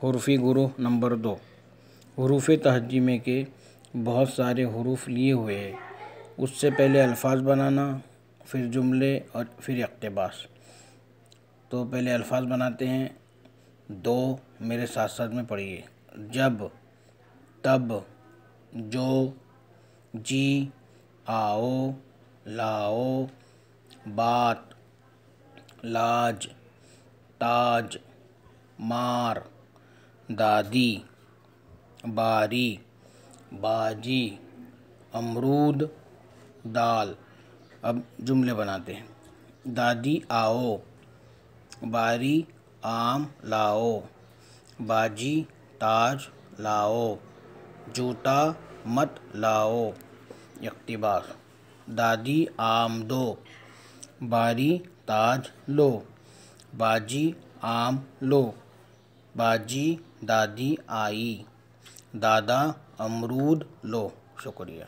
حروفی گروہ نمبر 2، حروف تہجیمے کے بہت سارے حروف لیے ہوئے ہیں۔ اس سے پہلے الفاظ بنانا، پھر جملے اور پھر اقتباس۔ تو پہلے الفاظ بناتے ہیں، 2 میرے ساتھ ساتھ میں پڑھیے: جب، تب، جو، جی، آؤ، لاؤ، بات، لاج، تاج، مار، دادی، باری، باجی، امرود، دال۔ اب جملے بناتے ہیں: دادی آؤ، باری آم لاؤ، باجی تاج لاؤ، جوتا مت لاؤ۔ اقتباس: دادی آم دو، باری تاج لو، باجی آم لو، باجی دادی آئی، دادا امرود لو۔ شکریہ۔